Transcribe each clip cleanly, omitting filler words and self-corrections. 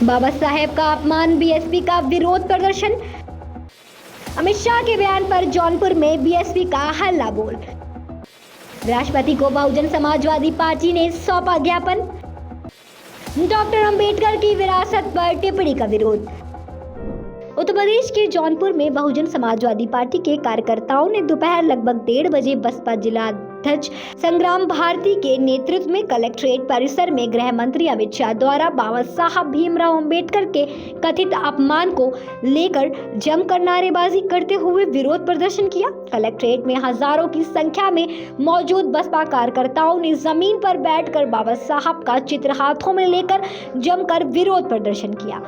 बाबा साहेब का अपमान, बीएसपी का विरोध प्रदर्शन। अमित शाह के बयान पर जौनपुर में बीएसपी का हल्ला बोल। राष्ट्रपति को बहुजन समाजवादी पार्टी ने सौंपा ज्ञापन। डॉक्टर अंबेडकर की विरासत पर टिप्पणी का विरोध। उत्तर प्रदेश के जौनपुर में बहुजन समाजवादी पार्टी के कार्यकर्ताओं ने दोपहर लगभग 1:30 बजे बसपा जिलाध्यक्ष संग्राम भारती के नेतृत्व में कलेक्ट्रेट परिसर में गृह मंत्री अमित शाह द्वारा बाबा साहब भीमराव अंबेडकर के कथित अपमान को लेकर जमकर नारेबाजी करते हुए विरोध प्रदर्शन किया। कलेक्ट्रेट में हजारों की संख्या में मौजूद बसपा कार्यकर्ताओं ने जमीन पर बैठकर बाबा साहब का चित्र हाथों में लेकर जमकर विरोध प्रदर्शन किया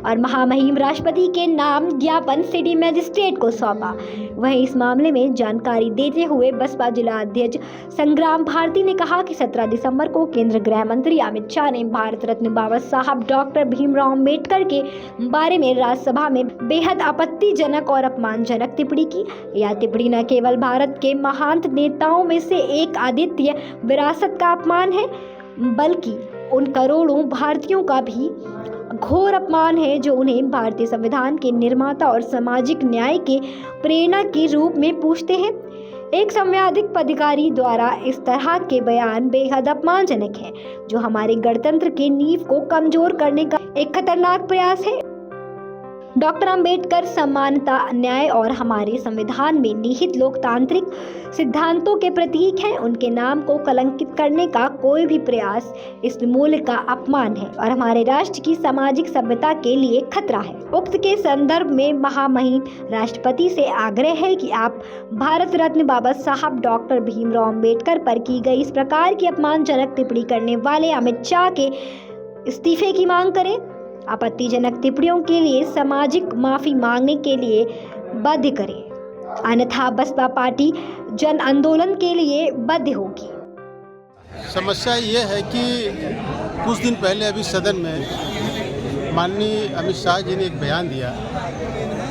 और महामहिम राष्ट्रपति के नाम ज्ञापन सिटी मजिस्ट्रेट को सौंपा। वहीं इस मामले में जानकारी देते हुए बसपा जिला अध्यक्ष संग्राम भारती ने कहा कि 17 दिसंबर को केंद्रीय गृह मंत्री अमित शाह ने भारत रत्न बाबा साहब डॉक्टर भीमराव अंबेडकर के बारे में राज्यसभा में बेहद आपत्तिजनक और अपमानजनक टिप्पणी की। यह टिप्पणी न केवल भारत के महान नेताओं में से एक आदित्य विरासत का अपमान है, बल्कि उन करोड़ों भारतीयों का भी घोर अपमान है जो उन्हें भारतीय संविधान के निर्माता और सामाजिक न्याय के प्रेरणा के रूप में पूछते हैं। एक संवैधानिक अधिकारी द्वारा इस तरह के बयान बेहद अपमानजनक है, जो हमारे गणतंत्र के नींव को कमजोर करने का एक खतरनाक प्रयास है। डॉक्टर अंबेडकर समानता, न्याय और हमारे संविधान में निहित लोकतांत्रिक सिद्धांतों के प्रतीक हैं। उनके नाम को कलंकित करने का कोई भी प्रयास इस मूल्य का अपमान है और हमारे राष्ट्र की सामाजिक सभ्यता के लिए खतरा है। उक्त के संदर्भ में महामहिम राष्ट्रपति से आग्रह है कि आप भारत रत्न बाबा साहब डॉक्टर भीमराव अंबेडकर पर की गई इस प्रकार की अपमानजनक टिप्पणी करने वाले अमित शाह के इस्तीफे की मांग करें। आपत्तिजनक टिप्पणियों के लिए सामाजिक माफी मांगने के लिए बाध्य करें, अन्यथा बसपा पार्टी जन आंदोलन के लिए बाध्य होगी। समस्या ये है कि कुछ दिन पहले अभी सदन में माननीय अमित शाह जी ने एक बयान दिया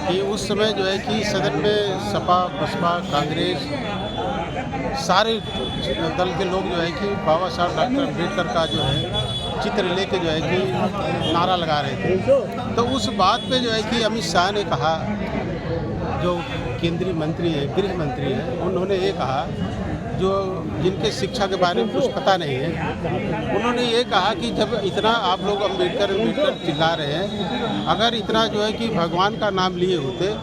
कि उस समय जो है कि सदन में सपा, बसपा, कांग्रेस सारे दल के लोग जो है कि बाबा साहब डॉक्टर अम्बेडकर का जो है चित्र लेके जो है कि नारा लगा रहे थे। तो उस बात पे जो है कि अमित शाह ने कहा, जो केंद्रीय मंत्री है, गृह मंत्री है, उन्होंने ये कहा, जो जिनके शिक्षा के बारे में कुछ पता नहीं है, उन्होंने ये कहा कि जब इतना आप लोग अम्बेडकर चिल्ला रहे हैं, अगर इतना जो है कि भगवान का नाम लिए होते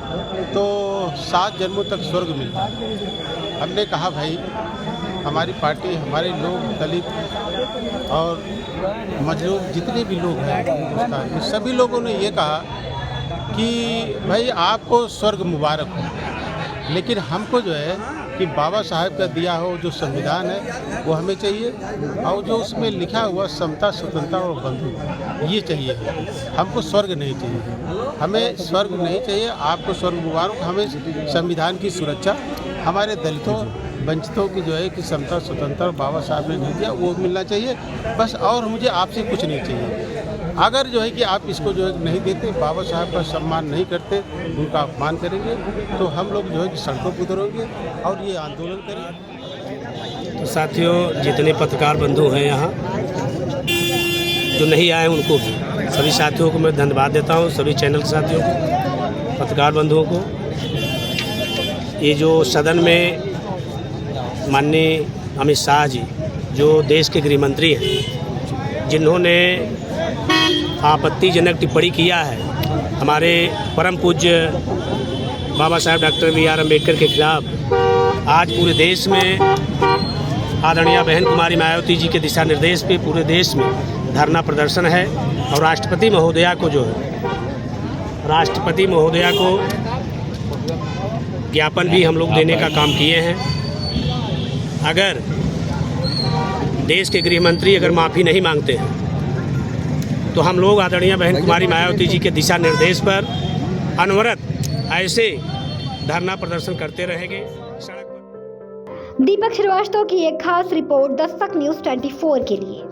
तो 7 जन्मों तक स्वर्ग मिलता। हमने कहा भाई, हमारी पार्टी, हमारे लोग, दलित और मजलूम जितने भी लोग हैं हिंदुस्तान में, सभी लोगों ने ये कहा कि भाई आपको स्वर्ग मुबारक हो, लेकिन हमको जो है कि बाबा साहब का दिया हो जो संविधान है वो हमें चाहिए, और जो उसमें लिखा हुआ समता, स्वतंत्रता और बंधु, ये चाहिए। हमको स्वर्ग नहीं चाहिए, हमें स्वर्ग नहीं चाहिए, आपको स्वर्ग मुबारक। हमें संविधान की सुरक्षा, हमारे दलितों, वंचितों की जो है कि समता, स्वतंत्रता बाबा साहब ने नहीं दिया, वो मिलना चाहिए बस, और मुझे आपसे कुछ नहीं चाहिए। अगर जो है कि आप इसको जो है नहीं देते, बाबा साहब का सम्मान नहीं करते, उनका अपमान करेंगे, तो हम लोग जो है कि सड़कों पर उतरेंगे और ये आंदोलन करेंगे। तो साथियों, जितने पत्रकार बंधु हैं यहाँ जो नहीं आए, उनको भी, सभी साथियों को मैं धन्यवाद देता हूँ, सभी चैनल साथियों को, पत्रकार बंधुओं को। ये जो सदन में माननीय अमित शाह जी, जो देश के गृह मंत्री हैं, जिन्होंने आपत्तिजनक टिप्पणी किया है हमारे परम पूज्य बाबा साहब डॉक्टर बी.आर. अम्बेडकर के खिलाफ, आज पूरे देश में आदरणीय बहन कुमारी मायावती जी के दिशा निर्देश पे पूरे देश में धरना प्रदर्शन है। और राष्ट्रपति महोदया को जो है, राष्ट्रपति महोदया को ज्ञापन भी हम लोग देने का काम किए हैं। अगर देश के गृह मंत्री अगर माफ़ी नहीं मांगते हैं, तो हम लोग आदरणीय बहन कुमारी मायावती जी के दिशा निर्देश पर अनवरत ऐसे धरना प्रदर्शन करते रहेंगे। दीपक श्रीवास्तव की एक खास रिपोर्ट दस्तक न्यूज़ 24 के लिए।